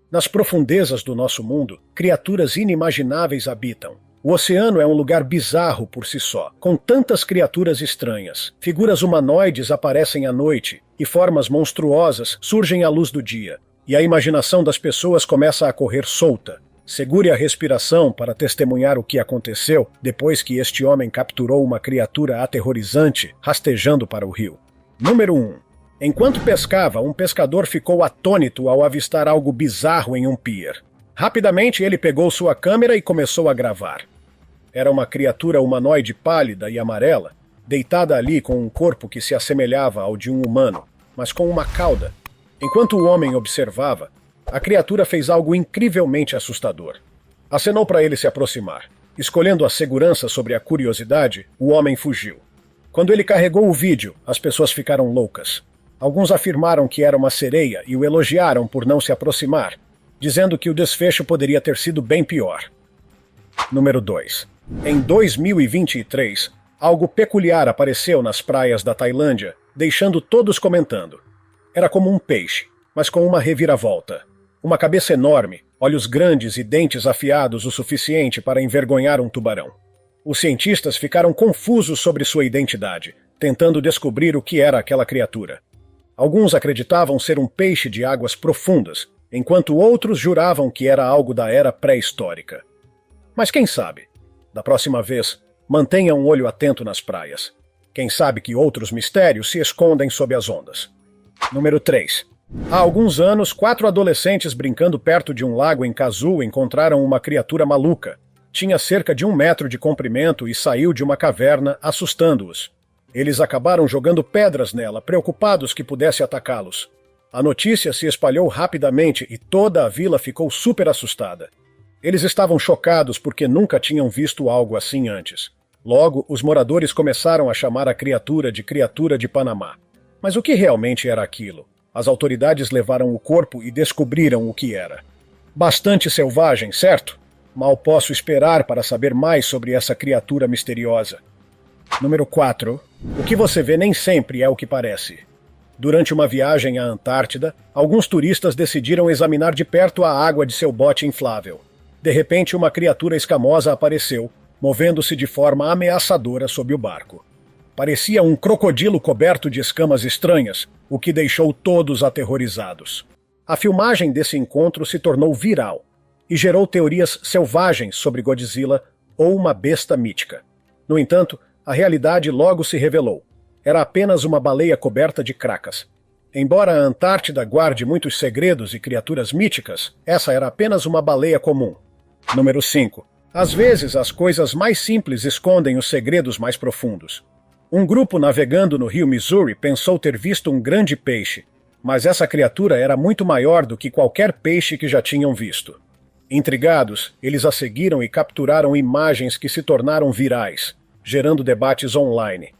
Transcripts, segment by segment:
Nas profundezas do nosso mundo, criaturas inimagináveis habitam. O oceano é um lugar bizarro por si só, com tantas criaturas estranhas. Figuras humanoides aparecem à noite, e formas monstruosas surgem à luz do dia. E a imaginação das pessoas começa a correr solta. Segure a respiração para testemunhar o que aconteceu depois que este homem capturou uma criatura aterrorizante rastejando para o rio. Número 1. Enquanto pescava, um pescador ficou atônito ao avistar algo bizarro em um pier. Rapidamente ele pegou sua câmera e começou a gravar. Era uma criatura humanoide pálida e amarela, deitada ali com um corpo que se assemelhava ao de um humano, mas com uma cauda. Enquanto o homem observava, a criatura fez algo incrivelmente assustador. Acenou para ele se aproximar. Escolhendo a segurança sobre a curiosidade, o homem fugiu. Quando ele carregou o vídeo, as pessoas ficaram loucas. Alguns afirmaram que era uma sereia e o elogiaram por não se aproximar, dizendo que o desfecho poderia ter sido bem pior. Número 2. Em 2023, algo peculiar apareceu nas praias da Tailândia, deixando todos comentando. Era como um peixe, mas com uma reviravolta. Uma cabeça enorme, olhos grandes e dentes afiados o suficiente para envergonhar um tubarão. Os cientistas ficaram confusos sobre sua identidade, tentando descobrir o que era aquela criatura. Alguns acreditavam ser um peixe de águas profundas, enquanto outros juravam que era algo da era pré-histórica. Mas quem sabe? Da próxima vez, mantenha um olho atento nas praias. Quem sabe que outros mistérios se escondem sob as ondas. Número 3. Há alguns anos, 4 adolescentes brincando perto de um lago em Kazoo encontraram uma criatura maluca. Tinha cerca de 1 metro de comprimento e saiu de uma caverna, assustando-os. Eles acabaram jogando pedras nela, preocupados que pudesse atacá-los. A notícia se espalhou rapidamente e toda a vila ficou super assustada. Eles estavam chocados porque nunca tinham visto algo assim antes. Logo, os moradores começaram a chamar a criatura de Panamá. Mas o que realmente era aquilo? As autoridades levaram o corpo e descobriram o que era. Bastante selvagem, certo? Mal posso esperar para saber mais sobre essa criatura misteriosa. Número 4. O que você vê nem sempre é o que parece. Durante uma viagem à Antártida, alguns turistas decidiram examinar de perto a água de seu bote inflável. De repente, uma criatura escamosa apareceu, movendo-se de forma ameaçadora sob o barco. Parecia um crocodilo coberto de escamas estranhas, o que deixou todos aterrorizados. A filmagem desse encontro se tornou viral e gerou teorias selvagens sobre Godzilla ou uma besta mítica. No entanto, a realidade logo se revelou. Era apenas uma baleia coberta de cracas. Embora a Antártida guarde muitos segredos e criaturas míticas, essa era apenas uma baleia comum. Número 5. Às vezes, as coisas mais simples escondem os segredos mais profundos. Um grupo navegando no rio Missouri pensou ter visto um grande peixe, mas essa criatura era muito maior do que qualquer peixe que já tinham visto. Intrigados, eles a seguiram e capturaram imagens que se tornaram virais, gerando debates online.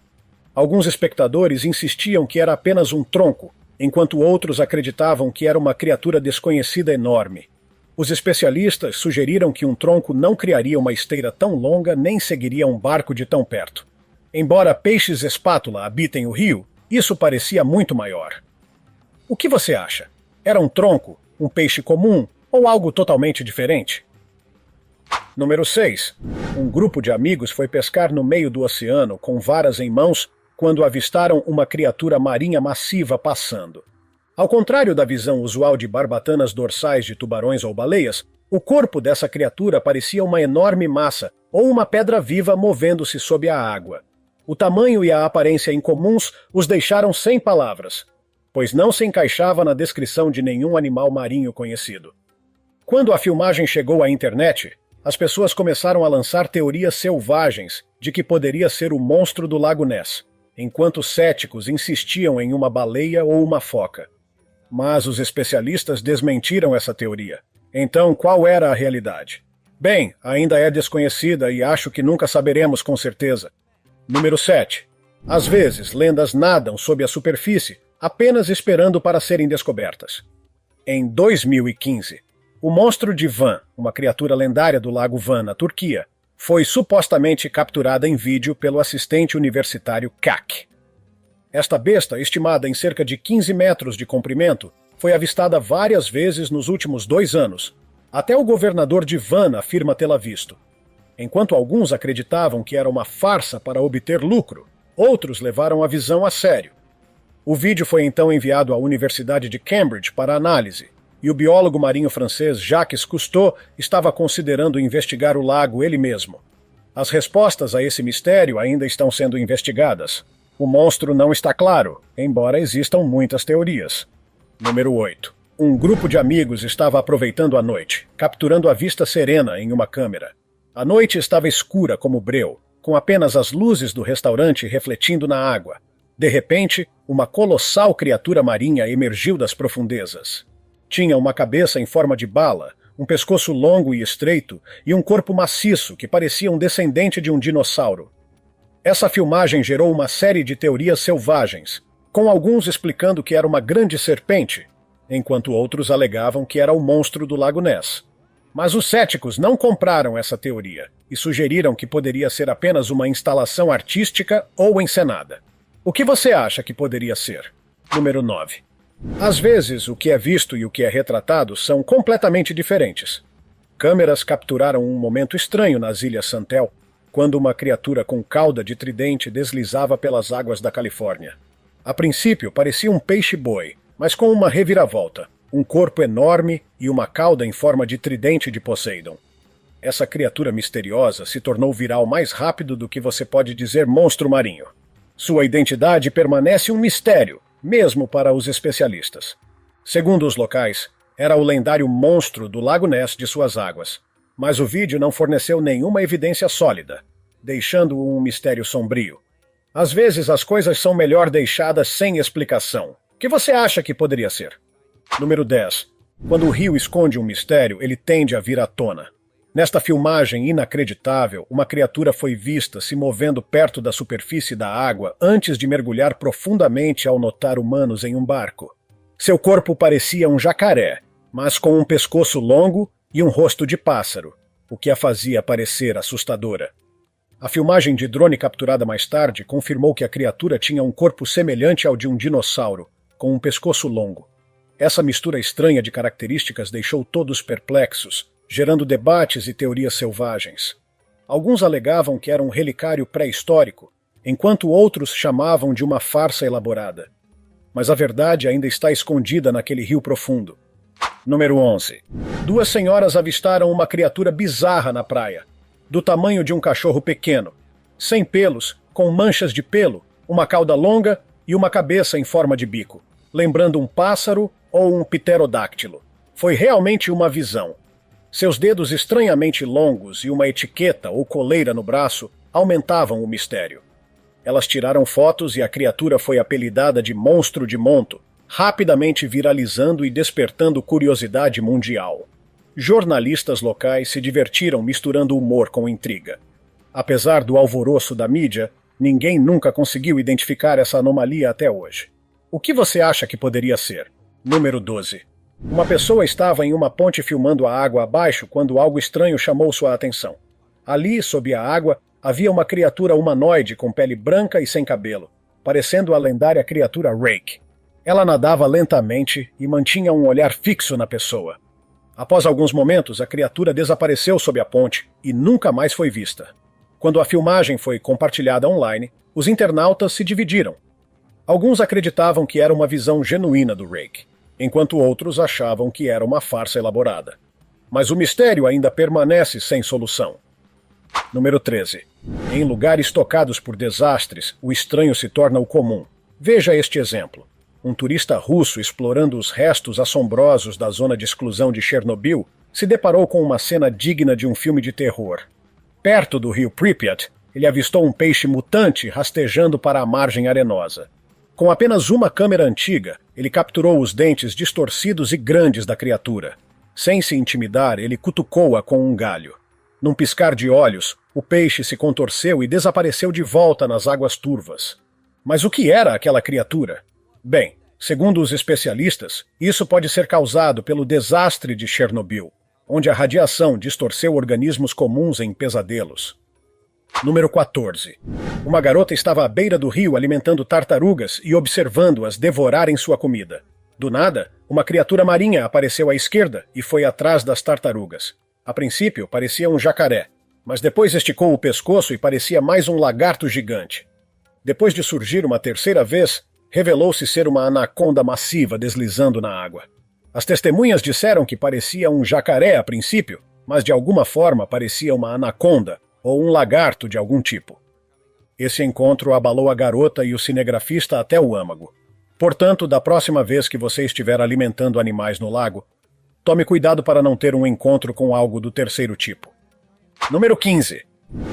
Alguns espectadores insistiam que era apenas um tronco, enquanto outros acreditavam que era uma criatura desconhecida enorme. Os especialistas sugeriram que um tronco não criaria uma esteira tão longa nem seguiria um barco de tão perto. Embora peixes espátula habitem o rio, isso parecia muito maior. O que você acha? Era um tronco, um peixe comum ou algo totalmente diferente? Número 6. Um grupo de amigos foi pescar no meio do oceano com varas em mãos quando avistaram uma criatura marinha massiva passando. Ao contrário da visão usual de barbatanas dorsais de tubarões ou baleias, o corpo dessa criatura parecia uma enorme massa ou uma pedra viva movendo-se sob a água. O tamanho e a aparência incomuns os deixaram sem palavras, pois não se encaixava na descrição de nenhum animal marinho conhecido. Quando a filmagem chegou à internet, as pessoas começaram a lançar teorias selvagens de que poderia ser o monstro do Lago Ness, enquanto céticos insistiam em uma baleia ou uma foca. Mas os especialistas desmentiram essa teoria. Então, qual era a realidade? Bem, ainda é desconhecida e acho que nunca saberemos com certeza. Número 7. Às vezes, lendas nadam sob a superfície, apenas esperando para serem descobertas. Em 2015, o monstro de Van, uma criatura lendária do Lago Van, na Turquia, foi supostamente capturada em vídeo pelo assistente universitário Kak. Esta besta, estimada em cerca de 15 metros de comprimento, Foi avistada várias vezes nos últimos 2 anos. Até o governador de Van afirma tê-la visto. Enquanto alguns acreditavam que era uma farsa para obter lucro, outros levaram a visão a sério. O vídeo foi então enviado à Universidade de Cambridge para análise, e o biólogo marinho francês Jacques Cousteau estava considerando investigar o lago ele mesmo. As respostas a esse mistério ainda estão sendo investigadas. O monstro não está claro, embora existam muitas teorias. Número 8. Um grupo de amigos estava aproveitando a noite, capturando a vista serena em uma câmera. A noite estava escura como breu, com apenas as luzes do restaurante refletindo na água. De repente, uma colossal criatura marinha emergiu das profundezas. Tinha uma cabeça em forma de bala, um pescoço longo e estreito e um corpo maciço que parecia um descendente de um dinossauro. Essa filmagem gerou uma série de teorias selvagens, com alguns explicando que era uma grande serpente, enquanto outros alegavam que era o monstro do Lago Ness. Mas os céticos não compraram essa teoria e sugeriram que poderia ser apenas uma instalação artística ou encenada. O que você acha que poderia ser? Número 9. Às vezes, o que é visto e o que é retratado são completamente diferentes. Câmeras capturaram um momento estranho nas Ilhas Santel, quando uma criatura com cauda de tridente deslizava pelas águas da Califórnia. A princípio, parecia um peixe-boi, mas com uma reviravolta, um corpo enorme e uma cauda em forma de tridente de Poseidon. Essa criatura misteriosa se tornou viral mais rápido do que você pode dizer monstro marinho. Sua identidade permanece um mistério, mesmo para os especialistas. Segundo os locais, era o lendário monstro do Lago Ness de suas águas, mas o vídeo não forneceu nenhuma evidência sólida, deixando um mistério sombrio. Às vezes as coisas são melhor deixadas sem explicação. O que você acha que poderia ser? Número 10. Quando o rio esconde um mistério, ele tende a vir à tona. Nesta filmagem inacreditável, uma criatura foi vista se movendo perto da superfície da água antes de mergulhar profundamente ao notar humanos em um barco. Seu corpo parecia um jacaré, mas com um pescoço longo e um rosto de pássaro, o que a fazia parecer assustadora. A filmagem de drone capturada mais tarde confirmou que a criatura tinha um corpo semelhante ao de um dinossauro, com um pescoço longo. Essa mistura estranha de características deixou todos perplexos, gerando debates e teorias selvagens. Alguns alegavam que era um relicário pré-histórico, enquanto outros chamavam de uma farsa elaborada. Mas a verdade ainda está escondida naquele rio profundo. Número 11. 2 senhoras avistaram uma criatura bizarra na praia, do tamanho de um cachorro pequeno, sem pelos, com manchas de pelo, uma cauda longa e uma cabeça em forma de bico, lembrando um pássaro ou um pterodáctilo. Foi realmente uma visão. Seus dedos estranhamente longos e uma etiqueta ou coleira no braço aumentavam o mistério. Elas tiraram fotos e a criatura foi apelidada de Monstro de Monto, rapidamente viralizando e despertando curiosidade mundial. Jornalistas locais se divertiram misturando humor com intriga. Apesar do alvoroço da mídia, ninguém nunca conseguiu identificar essa anomalia até hoje. O que você acha que poderia ser? Número 12. Uma pessoa estava em uma ponte filmando a água abaixo quando algo estranho chamou sua atenção. Ali, sob a água, havia uma criatura humanoide com pele branca e sem cabelo, parecendo a lendária criatura Rake. Ela nadava lentamente e mantinha um olhar fixo na pessoa. Após alguns momentos, a criatura desapareceu sob a ponte e nunca mais foi vista. Quando a filmagem foi compartilhada online, os internautas se dividiram. Alguns acreditavam que era uma visão genuína do Rake, enquanto outros achavam que era uma farsa elaborada. Mas o mistério ainda permanece sem solução. Número 13. Em lugares tocados por desastres, o estranho se torna o comum. Veja este exemplo. Um turista russo explorando os restos assombrosos da zona de exclusão de Chernobyl se deparou com uma cena digna de um filme de terror. Perto do rio Pripyat, ele avistou um peixe mutante rastejando para a margem arenosa. Com apenas uma câmera antiga, ele capturou os dentes distorcidos e grandes da criatura. Sem se intimidar, ele cutucou-a com um galho. Num piscar de olhos, o peixe se contorceu e desapareceu de volta nas águas turvas. Mas o que era aquela criatura? Bem, segundo os especialistas, isso pode ser causado pelo desastre de Chernobyl, onde a radiação distorceu organismos comuns em pesadelos. Número 14. Uma garota estava à beira do rio alimentando tartarugas e observando-as devorarem sua comida. Do nada, uma criatura marinha apareceu à esquerda e foi atrás das tartarugas. A princípio, parecia um jacaré, mas depois esticou o pescoço e parecia mais um lagarto gigante. Depois de surgir uma terceira vez, revelou-se ser uma anaconda massiva deslizando na água. As testemunhas disseram que parecia um jacaré a princípio, mas de alguma forma parecia uma anaconda ou um lagarto de algum tipo. Esse encontro abalou a garota e o cinegrafista até o âmago. Portanto, da próxima vez que você estiver alimentando animais no lago, tome cuidado para não ter um encontro com algo do terceiro tipo. Número 15.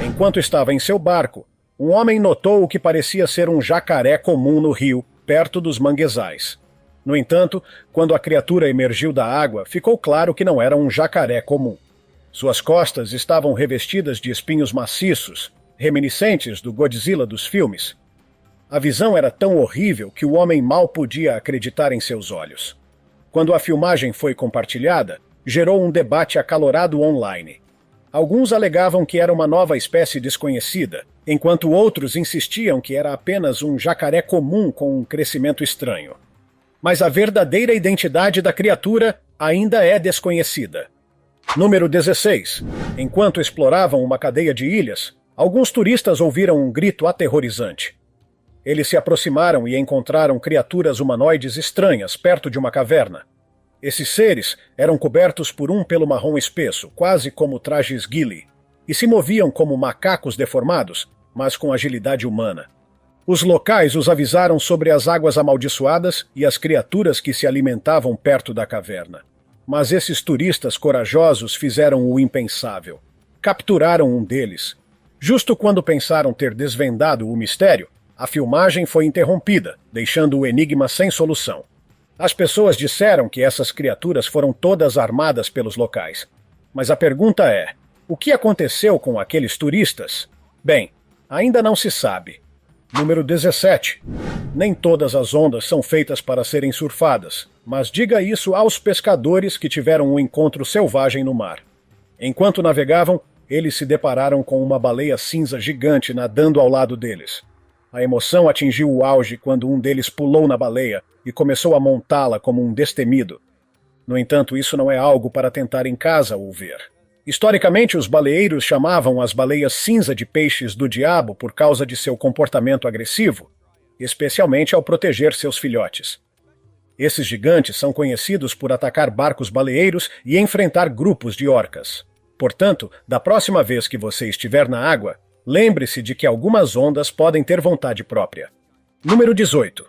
Enquanto estava em seu barco, um homem notou o que parecia ser um jacaré comum no rio, perto dos manguezais. No entanto, quando a criatura emergiu da água, ficou claro que não era um jacaré comum. Suas costas estavam revestidas de espinhos maciços, reminiscentes do Godzilla dos filmes. A visão era tão horrível que o homem mal podia acreditar em seus olhos. Quando a filmagem foi compartilhada, gerou um debate acalorado online. Alguns alegavam que era uma nova espécie desconhecida, enquanto outros insistiam que era apenas um jacaré comum com um crescimento estranho. Mas a verdadeira identidade da criatura ainda é desconhecida. Número 16. Enquanto exploravam uma cadeia de ilhas, alguns turistas ouviram um grito aterrorizante. Eles se aproximaram e encontraram criaturas humanoides estranhas perto de uma caverna. Esses seres eram cobertos por um pelo marrom espesso, quase como trajes ghillie, e se moviam como macacos deformados, mas com agilidade humana. Os locais os avisaram sobre as águas amaldiçoadas e as criaturas que se alimentavam perto da caverna. Mas esses turistas corajosos fizeram o impensável. Capturaram um deles. Justo quando pensaram ter desvendado o mistério, a filmagem foi interrompida, deixando o enigma sem solução. As pessoas disseram que essas criaturas foram todas armadas pelos locais. Mas a pergunta é: o que aconteceu com aqueles turistas? Bem, ainda não se sabe. Número 17. Nem todas as ondas são feitas para serem surfadas, mas diga isso aos pescadores que tiveram um encontro selvagem no mar. Enquanto navegavam, eles se depararam com uma baleia cinza gigante nadando ao lado deles. A emoção atingiu o auge quando um deles pulou na baleia e começou a montá-la como um destemido. No entanto, isso não é algo para tentar em casa ou ver. Historicamente, os baleeiros chamavam as baleias cinza de peixes do diabo por causa de seu comportamento agressivo, especialmente ao proteger seus filhotes. Esses gigantes são conhecidos por atacar barcos baleeiros e enfrentar grupos de orcas. Portanto, da próxima vez que você estiver na água, lembre-se de que algumas ondas podem ter vontade própria. Número 18.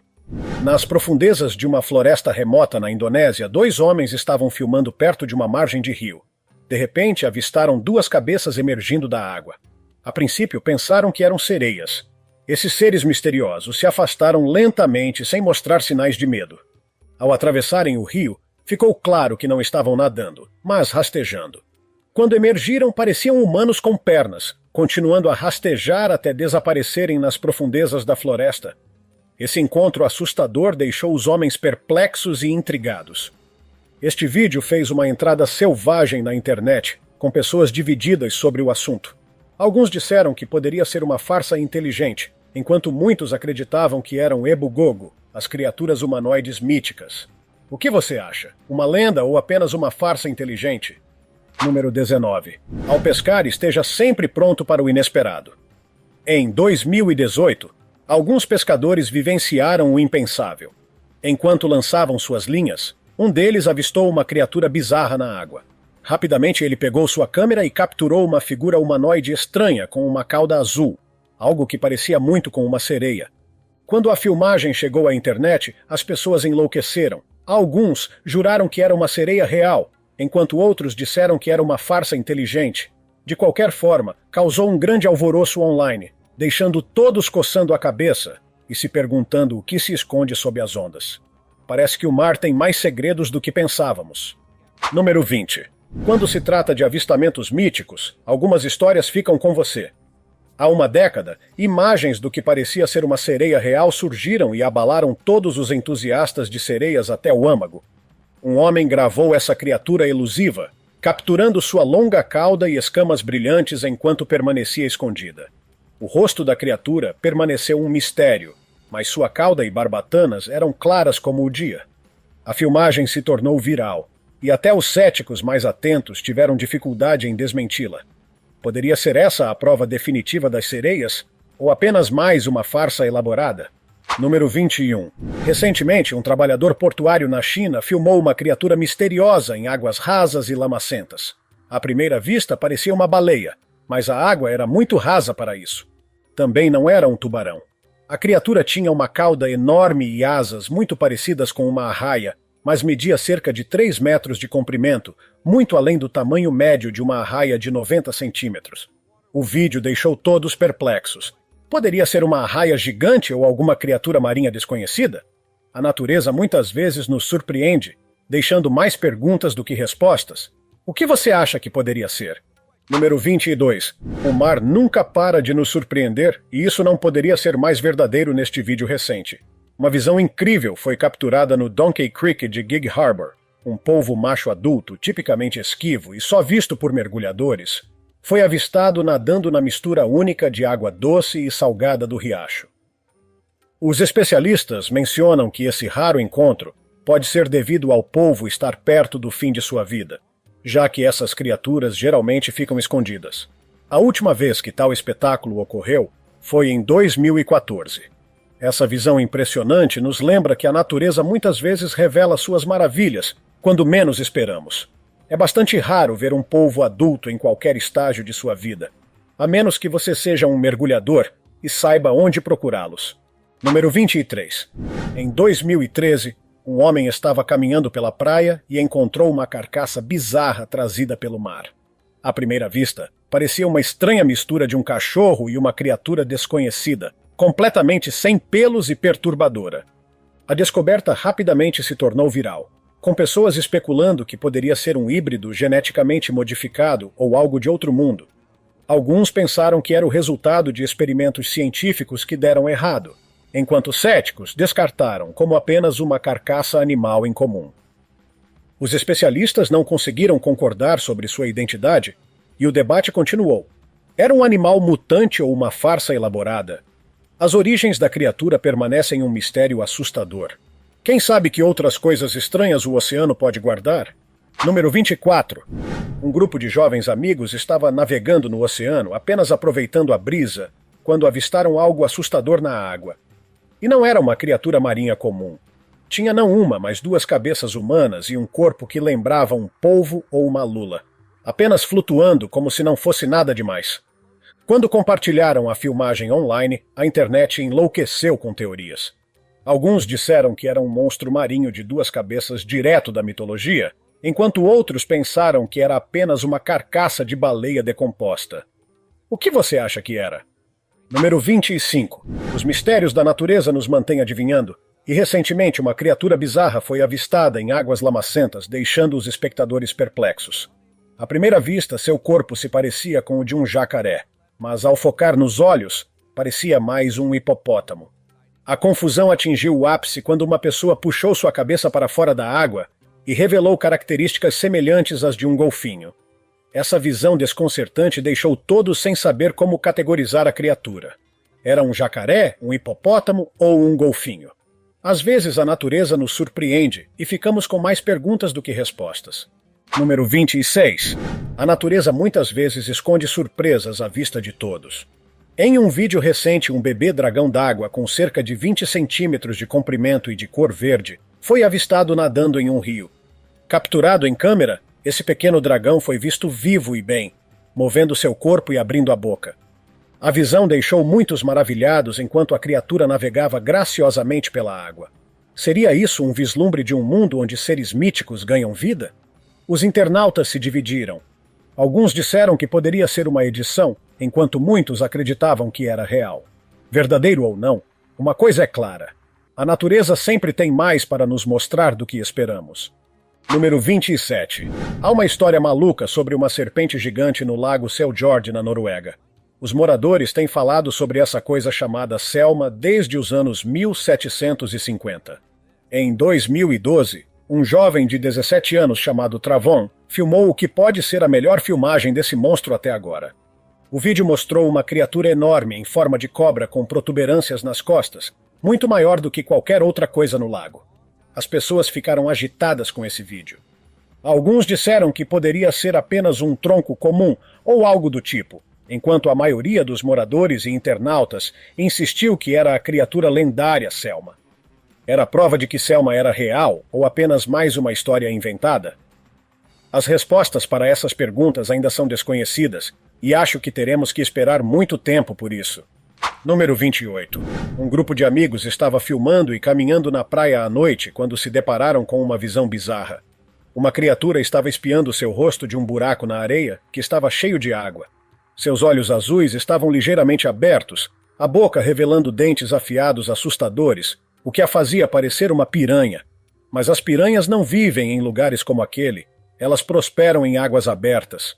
Nas profundezas de uma floresta remota na Indonésia, 2 homens estavam filmando perto de uma margem de rio. De repente, avistaram 2 cabeças emergindo da água. A princípio, pensaram que eram sereias. Esses seres misteriosos se afastaram lentamente, sem mostrar sinais de medo. Ao atravessarem o rio, ficou claro que não estavam nadando, mas rastejando. Quando emergiram, pareciam humanos com pernas, continuando a rastejar até desaparecerem nas profundezas da floresta. Esse encontro assustador deixou os homens perplexos e intrigados. Este vídeo fez uma entrada selvagem na internet, com pessoas divididas sobre o assunto. Alguns disseram que poderia ser uma farsa inteligente, enquanto muitos acreditavam que eram Ebugogo, as criaturas humanoides míticas. O que você acha? Uma lenda ou apenas uma farsa inteligente? Número 19. Ao pescar, esteja sempre pronto para o inesperado. Em 2018, alguns pescadores vivenciaram o impensável. Enquanto lançavam suas linhas, um deles avistou uma criatura bizarra na água. Rapidamente ele pegou sua câmera e capturou uma figura humanoide estranha com uma cauda azul, algo que parecia muito com uma sereia. Quando a filmagem chegou à internet, as pessoas enlouqueceram. Alguns juraram que era uma sereia real, enquanto outros disseram que era uma farsa inteligente. De qualquer forma, causou um grande alvoroço online, deixando todos coçando a cabeça e se perguntando o que se esconde sob as ondas. Parece que o mar tem mais segredos do que pensávamos. Número 20. Quando se trata de avistamentos míticos, algumas histórias ficam com você. Há uma década, imagens do que parecia ser uma sereia real surgiram e abalaram todos os entusiastas de sereias até o âmago. Um homem gravou essa criatura elusiva, capturando sua longa cauda e escamas brilhantes enquanto permanecia escondida. O rosto da criatura permaneceu um mistério, mas sua cauda e barbatanas eram claras como o dia. A filmagem se tornou viral, e até os céticos mais atentos tiveram dificuldade em desmenti-la. Poderia ser essa a prova definitiva das sereias? Ou apenas mais uma farsa elaborada? Número 21. Recentemente, um trabalhador portuário na China filmou uma criatura misteriosa em águas rasas e lamacentas. À primeira vista, parecia uma baleia, mas a água era muito rasa para isso. Também não era um tubarão. A criatura tinha uma cauda enorme e asas muito parecidas com uma arraia, mas media cerca de 3 metros de comprimento, muito além do tamanho médio de uma arraia de 90 centímetros. O vídeo deixou todos perplexos. Poderia ser uma arraia gigante ou alguma criatura marinha desconhecida? A natureza muitas vezes nos surpreende, deixando mais perguntas do que respostas. O que você acha que poderia ser? Número 22. O mar nunca para de nos surpreender, e isso não poderia ser mais verdadeiro neste vídeo recente. Uma visão incrível foi capturada no Donkey Creek de Gig Harbor. Um polvo macho adulto, tipicamente esquivo e só visto por mergulhadores, foi avistado nadando na mistura única de água doce e salgada do riacho. Os especialistas mencionam que esse raro encontro pode ser devido ao polvo estar perto do fim de sua vida, já que essas criaturas geralmente ficam escondidas. A última vez que tal espetáculo ocorreu foi em 2014. Essa visão impressionante nos lembra que a natureza muitas vezes revela suas maravilhas quando menos esperamos. É bastante raro ver um polvo adulto em qualquer estágio de sua vida, a menos que você seja um mergulhador e saiba onde procurá-los. Número 23. Em 2013, um homem estava caminhando pela praia e encontrou uma carcaça bizarra trazida pelo mar. À primeira vista, parecia uma estranha mistura de um cachorro e uma criatura desconhecida, completamente sem pelos e perturbadora. A descoberta rapidamente se tornou viral, com pessoas especulando que poderia ser um híbrido geneticamente modificado ou algo de outro mundo. Alguns pensaram que era o resultado de experimentos científicos que deram errado, enquanto céticos descartaram como apenas uma carcaça animal incomum. Os especialistas não conseguiram concordar sobre sua identidade e o debate continuou. Era um animal mutante ou uma farsa elaborada? As origens da criatura permanecem um mistério assustador. Quem sabe que outras coisas estranhas o oceano pode guardar? Número 24. Um grupo de jovens amigos estava navegando no oceano, apenas aproveitando a brisa, quando avistaram algo assustador na água. E não era uma criatura marinha comum. Tinha não uma, mas 2 cabeças humanas e um corpo que lembrava um polvo ou uma lula, apenas flutuando como se não fosse nada demais. Quando compartilharam a filmagem online, a internet enlouqueceu com teorias. Alguns disseram que era um monstro marinho de 2 cabeças direto da mitologia, enquanto outros pensaram que era apenas uma carcaça de baleia decomposta. O que você acha que era? Número 25. Os mistérios da natureza nos mantêm adivinhando, e recentemente uma criatura bizarra foi avistada em águas lamacentas, deixando os espectadores perplexos. À primeira vista, seu corpo se parecia com o de um jacaré, mas ao focar nos olhos, parecia mais um hipopótamo. A confusão atingiu o ápice quando uma pessoa puxou sua cabeça para fora da água e revelou características semelhantes às de um golfinho. Essa visão desconcertante deixou todos sem saber como categorizar a criatura. Era um jacaré, um hipopótamo ou um golfinho? Às vezes a natureza nos surpreende e ficamos com mais perguntas do que respostas. Número 26. A natureza muitas vezes esconde surpresas à vista de todos. Em um vídeo recente, um bebê dragão d'água com cerca de 20 centímetros de comprimento e de cor verde foi avistado nadando em um rio. Capturado em câmera, esse pequeno dragão foi visto vivo e bem, movendo seu corpo e abrindo a boca. A visão deixou muitos maravilhados enquanto a criatura navegava graciosamente pela água. Seria isso um vislumbre de um mundo onde seres míticos ganham vida? Os internautas se dividiram. Alguns disseram que poderia ser uma edição, enquanto muitos acreditavam que era real. Verdadeiro ou não, uma coisa é clara: a natureza sempre tem mais para nos mostrar do que esperamos. Número 27. Há uma história maluca sobre uma serpente gigante no lago Seljord, na Noruega. Os moradores têm falado sobre essa coisa chamada Selma desde os anos 1750. Em 2012, um jovem de 17 anos chamado Travon filmou o que pode ser a melhor filmagem desse monstro até agora. O vídeo mostrou uma criatura enorme em forma de cobra com protuberâncias nas costas, muito maior do que qualquer outra coisa no lago. As pessoas ficaram agitadas com esse vídeo. Alguns disseram que poderia ser apenas um tronco comum ou algo do tipo, enquanto a maioria dos moradores e internautas insistiu que era a criatura lendária Selma. Era prova de que Selma era real ou apenas mais uma história inventada? As respostas para essas perguntas ainda são desconhecidas, e acho que teremos que esperar muito tempo por isso. Número 28. Um grupo de amigos estava filmando e caminhando na praia à noite quando se depararam com uma visão bizarra. Uma criatura estava espiando seu rosto de um buraco na areia que estava cheio de água. Seus olhos azuis estavam ligeiramente abertos, a boca revelando dentes afiados assustadores, o que a fazia parecer uma piranha. Mas as piranhas não vivem em lugares como aquele. Elas prosperam em águas abertas.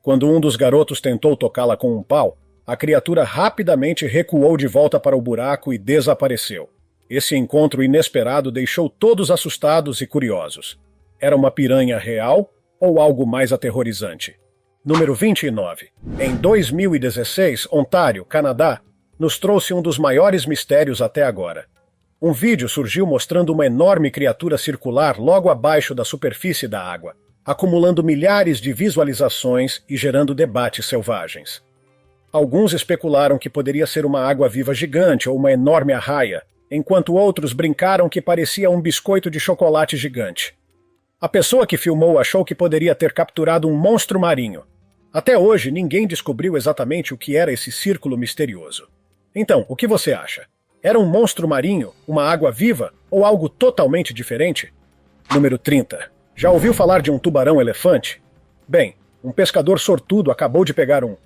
Quando um dos garotos tentou tocá-la com um pau, a criatura rapidamente recuou de volta para o buraco e desapareceu. Esse encontro inesperado deixou todos assustados e curiosos. Era uma piranha real ou algo mais aterrorizante? Número 29. Em 2016, Ontário, Canadá, nos trouxe um dos maiores mistérios até agora. Um vídeo surgiu mostrando uma enorme criatura circular logo abaixo da superfície da água, acumulando milhares de visualizações e gerando debates selvagens. Alguns especularam que poderia ser uma água-viva gigante ou uma enorme arraia, enquanto outros brincaram que parecia um biscoito de chocolate gigante. A pessoa que filmou achou que poderia ter capturado um monstro marinho. Até hoje, ninguém descobriu exatamente o que era esse círculo misterioso. Então, o que você acha? Era um monstro marinho, uma água-viva ou algo totalmente diferente? Número 30. Já ouviu falar de um tubarão-elefante? Bem, um pescador sortudo acabou de pegar um.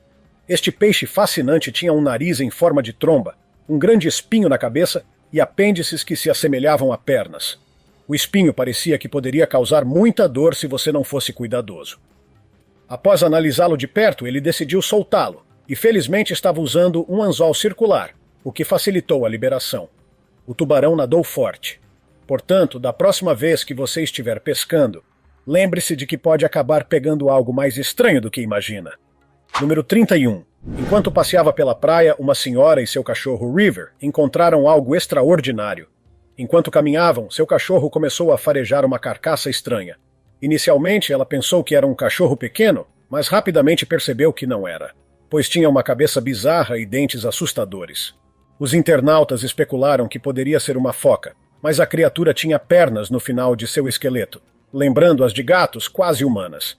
Este peixe fascinante tinha um nariz em forma de tromba, um grande espinho na cabeça e apêndices que se assemelhavam a pernas. O espinho parecia que poderia causar muita dor se você não fosse cuidadoso. Após analisá-lo de perto, ele decidiu soltá-lo, e felizmente estava usando um anzol circular, o que facilitou a liberação. O tubarão nadou forte. Portanto, da próxima vez que você estiver pescando, lembre-se de que pode acabar pegando algo mais estranho do que imagina. Número 31. Enquanto passeava pela praia, uma senhora e seu cachorro River encontraram algo extraordinário. Enquanto caminhavam, seu cachorro começou a farejar uma carcaça estranha. Inicialmente, ela pensou que era um cachorro pequeno, mas rapidamente percebeu que não era, pois tinha uma cabeça bizarra e dentes assustadores. Os internautas especularam que poderia ser uma foca, mas a criatura tinha pernas no final de seu esqueleto, lembrando as de gatos quase humanas.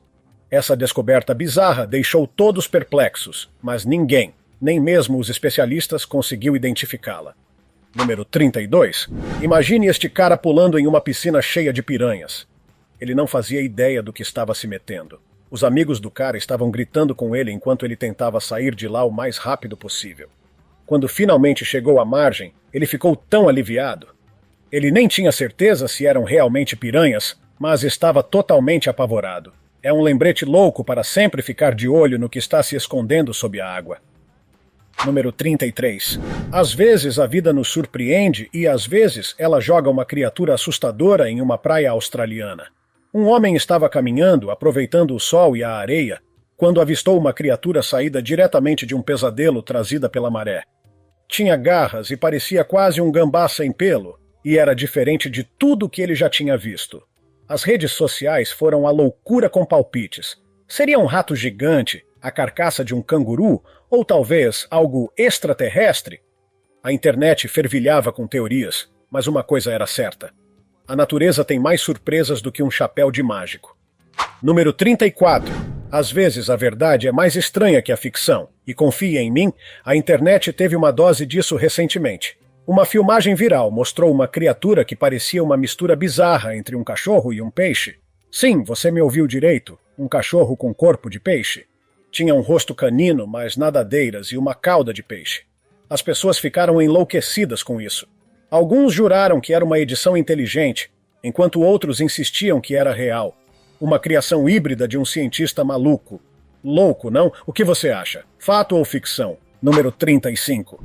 Essa descoberta bizarra deixou todos perplexos, mas ninguém, nem mesmo os especialistas, conseguiu identificá-la. Número 32. Imagine este cara pulando em uma piscina cheia de piranhas. Ele não fazia ideia do que estava se metendo. Os amigos do cara estavam gritando com ele enquanto ele tentava sair de lá o mais rápido possível. Quando finalmente chegou à margem, ele ficou tão aliviado. Ele nem tinha certeza se eram realmente piranhas, mas estava totalmente apavorado. É um lembrete louco para sempre ficar de olho no que está se escondendo sob a água. Número 33. Às vezes a vida nos surpreende e às vezes ela joga uma criatura assustadora em uma praia australiana. Um homem estava caminhando, aproveitando o sol e a areia, quando avistou uma criatura saída diretamente de um pesadelo trazida pela maré. Tinha garras e parecia quase um gambá sem pelo, e era diferente de tudo que ele já tinha visto. As redes sociais foram a loucura com palpites. Seria um rato gigante, a carcaça de um canguru, ou talvez algo extraterrestre? A internet fervilhava com teorias, mas uma coisa era certa. A natureza tem mais surpresas do que um chapéu de mágico. Número 34. Às vezes a verdade é mais estranha que a ficção, e confie em mim, a internet teve uma dose disso recentemente. Uma filmagem viral mostrou uma criatura que parecia uma mistura bizarra entre um cachorro e um peixe. Sim, você me ouviu direito, um cachorro com corpo de peixe. Tinha um rosto canino, mas nadadeiras e uma cauda de peixe. As pessoas ficaram enlouquecidas com isso. Alguns juraram que era uma edição inteligente, enquanto outros insistiam que era real. Uma criação híbrida de um cientista maluco. Louco, não? O que você acha? Fato ou ficção? Número 35.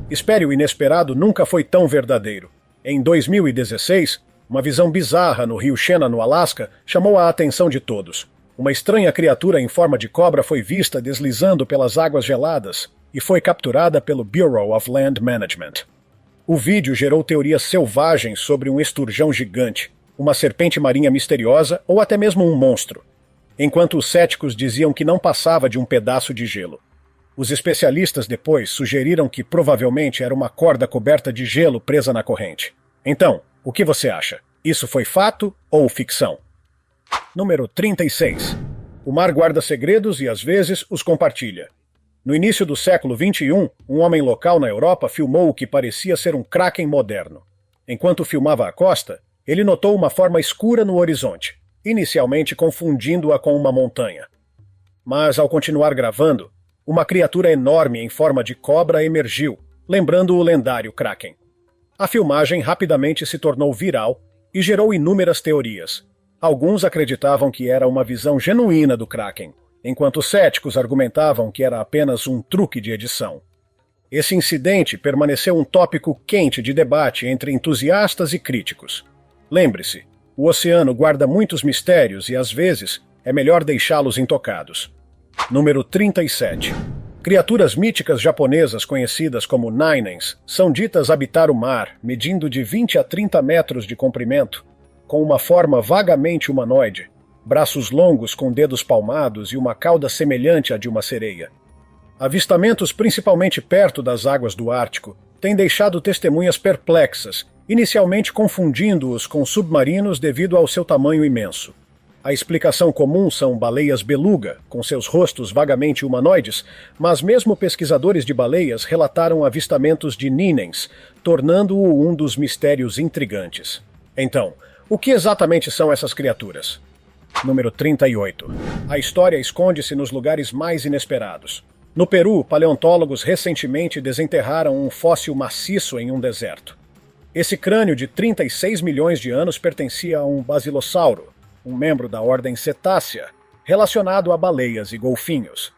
Espere, o inesperado nunca foi tão verdadeiro. Em 2016, uma visão bizarra no rio Shena, no Alasca, chamou a atenção de todos. Uma estranha criatura em forma de cobra foi vista deslizando pelas águas geladas e foi capturada pelo Bureau of Land Management. O vídeo gerou teorias selvagens sobre um esturjão gigante, uma serpente marinha misteriosa ou até mesmo um monstro, enquanto os céticos diziam que não passava de um pedaço de gelo. Os especialistas depois sugeriram que provavelmente era uma corda coberta de gelo presa na corrente. Então, o que você acha? Isso foi fato ou ficção? Número 36. O mar guarda segredos e às vezes os compartilha. No início do século XXI, um homem local na Europa filmou o que parecia ser um kraken moderno. Enquanto filmava a costa, ele notou uma forma escura no horizonte, inicialmente confundindo-a com uma montanha. Mas, ao continuar gravando, uma criatura enorme em forma de cobra emergiu, lembrando o lendário kraken. A filmagem rapidamente se tornou viral e gerou inúmeras teorias. Alguns acreditavam que era uma visão genuína do kraken, enquanto céticos argumentavam que era apenas um truque de edição. Esse incidente permaneceu um tópico quente de debate entre entusiastas e críticos. Lembre-se, o oceano guarda muitos mistérios e, às vezes, é melhor deixá-los intocados. Número 37. Criaturas míticas japonesas conhecidas como Ninens são ditas habitar o mar, medindo de 20 a 30 metros de comprimento, com uma forma vagamente humanoide, braços longos com dedos palmados e uma cauda semelhante à de uma sereia. Avistamentos principalmente perto das águas do Ártico têm deixado testemunhas perplexas, inicialmente confundindo-os com submarinos devido ao seu tamanho imenso. A explicação comum são baleias beluga, com seus rostos vagamente humanoides, mas mesmo pesquisadores de baleias relataram avistamentos de ninens, tornando-o um dos mistérios intrigantes. Então, o que exatamente são essas criaturas? Número 38. A história esconde-se nos lugares mais inesperados. No Peru, paleontólogos recentemente desenterraram um fóssil maciço em um deserto. Esse crânio de 36 milhões de anos pertencia a um basilossauro, um membro da ordem Cetácea, relacionado a baleias e golfinhos.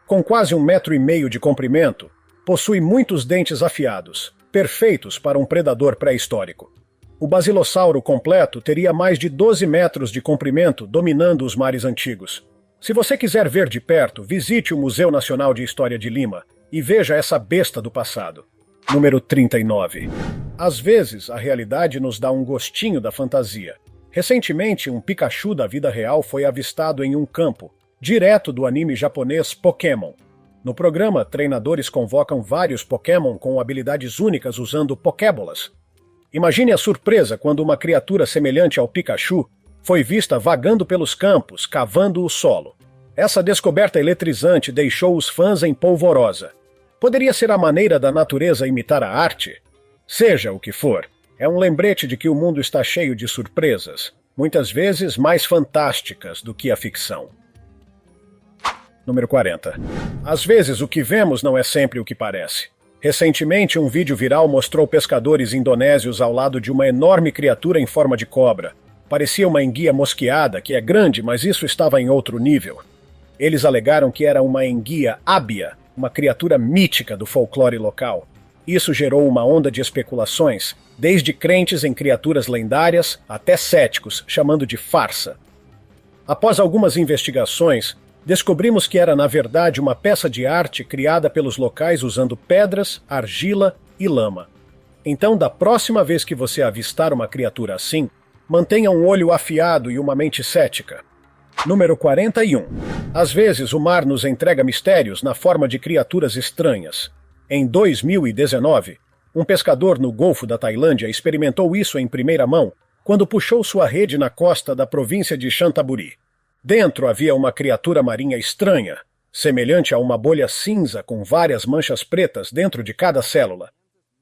Com quase 1,5 metro de comprimento, possui muitos dentes afiados, perfeitos para um predador pré-histórico. O basilossauro completo teria mais de 12 metros de comprimento, dominando os mares antigos. Se você quiser ver de perto, visite o Museu Nacional de História de Lima e veja essa besta do passado. Número 39. Às vezes, a realidade nos dá um gostinho da fantasia. Recentemente, um Pikachu da vida real foi avistado em um campo, direto do anime japonês Pokémon. No programa, treinadores convocam vários Pokémon com habilidades únicas usando Pokébolas. Imagine a surpresa quando uma criatura semelhante ao Pikachu foi vista vagando pelos campos, cavando o solo. Essa descoberta eletrizante deixou os fãs em polvorosa. Poderia ser a maneira da natureza imitar a arte? Seja o que for, é um lembrete de que o mundo está cheio de surpresas, muitas vezes mais fantásticas do que a ficção. Número 40. Às vezes o que vemos não é sempre o que parece. Recentemente, um vídeo viral mostrou pescadores indonésios ao lado de uma enorme criatura em forma de cobra. Parecia uma enguia mosqueada, que é grande, mas isso estava em outro nível. Eles alegaram que era uma enguia ábia, uma criatura mítica do folclore local. Isso gerou uma onda de especulações, desde crentes em criaturas lendárias até céticos, chamando de farsa. Após algumas investigações, descobrimos que era, na verdade, uma peça de arte criada pelos locais usando pedras, argila e lama. Então, da próxima vez que você avistar uma criatura assim, mantenha um olho afiado e uma mente cética. Número 41. Às vezes, o mar nos entrega mistérios na forma de criaturas estranhas. Em 2019, um pescador no Golfo da Tailândia experimentou isso em primeira mão quando puxou sua rede na costa da província de Chantaburi. Dentro havia uma criatura marinha estranha, semelhante a uma bolha cinza com várias manchas pretas dentro de cada célula.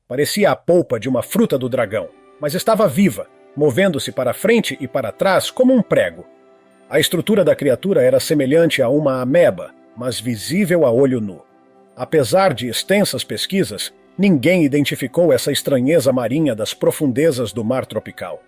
Parecia a polpa de uma fruta do dragão, mas estava viva, movendo-se para frente e para trás como um prego. A estrutura da criatura era semelhante a uma ameba, mas visível a olho nu. Apesar de extensas pesquisas, ninguém identificou essa estranheza marinha das profundezas do mar tropical.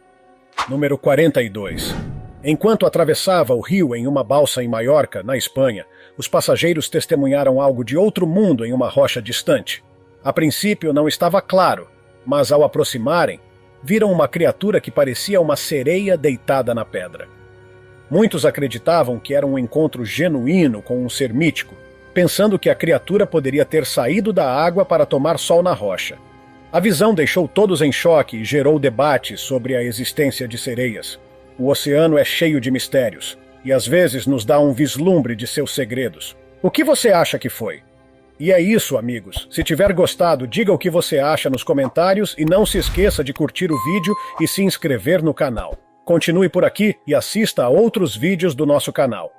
Número 42. Enquanto atravessava o rio em uma balsa em Maiorca, na Espanha, os passageiros testemunharam algo de outro mundo em uma rocha distante. A princípio não estava claro, mas ao aproximarem, viram uma criatura que parecia uma sereia deitada na pedra. Muitos acreditavam que era um encontro genuíno com um ser mítico, pensando que a criatura poderia ter saído da água para tomar sol na rocha. A visão deixou todos em choque e gerou debates sobre a existência de sereias. O oceano é cheio de mistérios, e às vezes nos dá um vislumbre de seus segredos. O que você acha que foi? E é isso, amigos. Se tiver gostado, diga o que você acha nos comentários e não se esqueça de curtir o vídeo e se inscrever no canal. Continue por aqui e assista a outros vídeos do nosso canal.